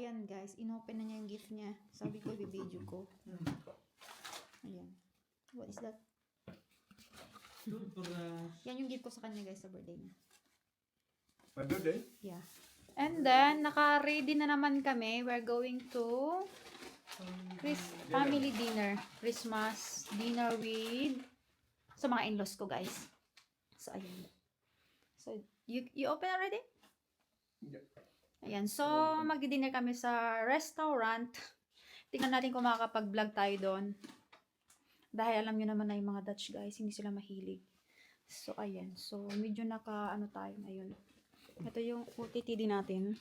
ayan guys, inopen na niya yung gift niya. Sabi ko, i-video ko. Ayan. What is that? Yan yung gift ko sa kanya guys sa birthday niya. My birthday? Yeah. And then, naka-ready na naman kami. We're going to family dinner. Christmas dinner with sa mga in-laws ko guys. So, ayan. So, you open already? Yeah. Ayan. So, magdi-dinner kami sa restaurant. Tingnan natin kung makakapag-vlog tayo doon. Dahil alam nyo naman na yung mga Dutch guys, hindi sila mahilig. So, ayan. So, medyo naka-ano tayo ngayon. Ito yung OTTD natin.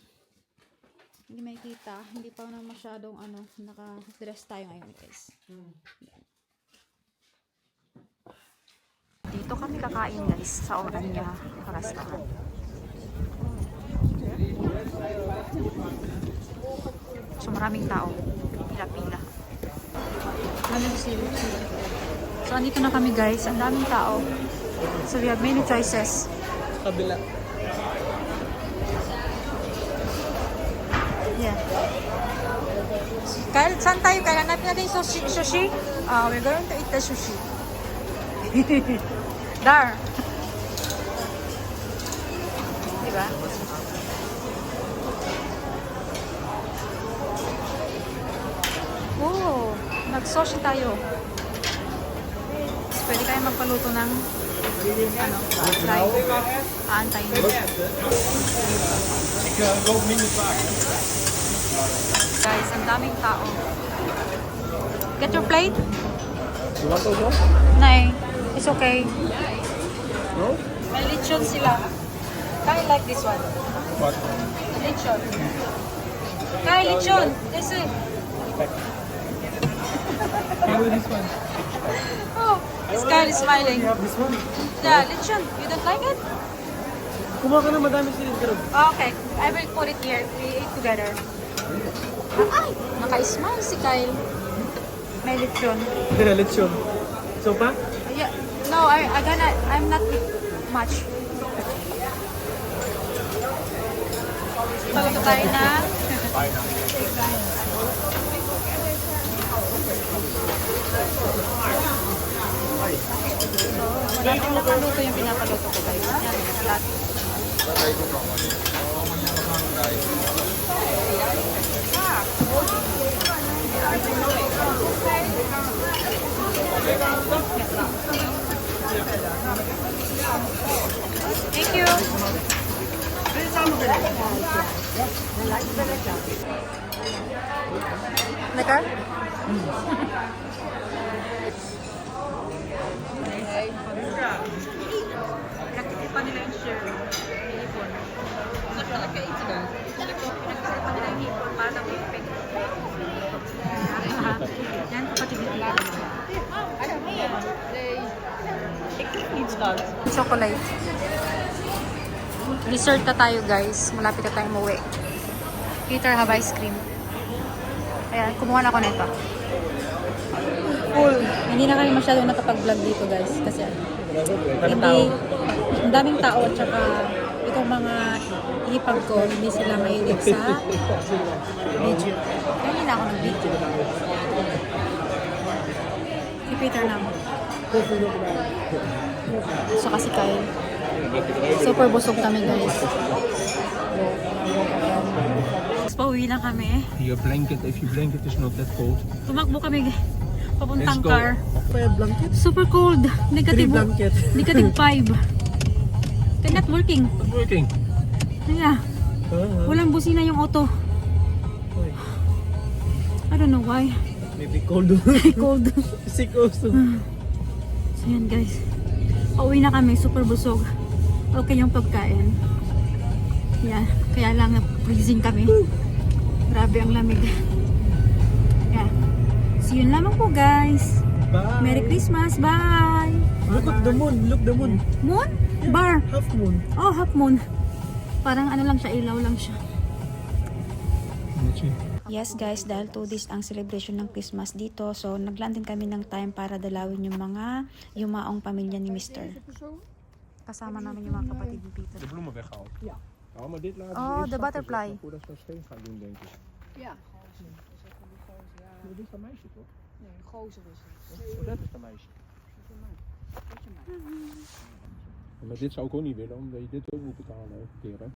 Hindi makikita. Hindi pa na masyadong naka-dress tayo ngayon guys. Ayan. Dito kami kakain guys sa Orania restaurant. So maraming tao. Pila-pila. So andito na kami guys. Ang daming tao. So we have many choices. Kabila. Yeah. Kyle, saan tayo? Kyle, hanapin natin yung sushi. We're going to eat the sushi. Dar. Diba? Oh, nag-sushi tayo. Pwede kayo magpaluto ng fry. Aantayin. Guys, ang daming tao. Get your plate? You want those ones? Nay, it's okay. No? May lechon sila. Kaya like this one. What? Lechon. Kaya lechon. This is. How is this one? Oh, this guy is smiling. You have this one? Yeah, lechon. You don't like it? Kumuha ka na madami sila dito. Okay, I will put it here. We eat together. Ay, naka-smile si Kyle. May lechon. Dila, lechon. Sopa? Yeah. No, I'm not eat much. Paluto tayo na. Wala nang napaluto yung pinapaluto ko guys. Yan, lahat. Thank you. Lekker? Pinag-isipan nila yung share. Yung hipon. Nagka-eat sila. Pinag-isipan nila yung hipon para sa pipig. Yan, kapatid nila. Chocolate. Dessert na tayo guys. Malapit na tayo umuwi. Peter, have ice cream. Ayan, kumuha na ako nito. Cool. Hindi na kami masyadong nakapag-vlog dito guys. Kasi hindi, ang daming tao at saka itong mga hipag ko, hindi sila mahilig sa video. Kaya hindi na ako nag-video. Si Peter naman. So kasi Kyle, super busog kami guys. Tapos pauwi na kami. Your blanket, if your blanket is not that cold. Tumakbo kami papuntang Let's go. car. Fire blanket? Super cold. Negative 5. Kaya not working. Not working. Kaya, walang busina yung auto. I don't know why. Maybe cold. Cold. Sick also. So yan guys. Pauwi na kami. Super busog. Okay yung pagkain. Yan. Kaya lang freezing kami. Grabe ang lamig. Yan. So yun lamang po guys. Bye. Merry Christmas. Bye. Look at the moon. Look the moon. Moon? Bar. Half moon. Oh, half moon. Parang ano lang siya, ilaw lang siya. Yes guys, dahil 2 days ang celebration ng Christmas dito. So naglaan din kami ng time para dalawin yung mga yumaong pamilya ni Mr. Kasama namin yung mga kapatid ni Peter. De bloemen weggehaald. Ja. Oh, maar dit laten we Oh, eerst de zakken butterfly. zetten voordat we scheef gaan doen, denk ik. Ja. Gozer. Dat is echt een gozer, ja. Dat is een meisje toch? Nee, een gozer is het. Dat is een meisje. Dat is een man. Dat is een man. Maar dit zou ik ook niet willen, omdat je dit ook moet betalen elke keer, hè?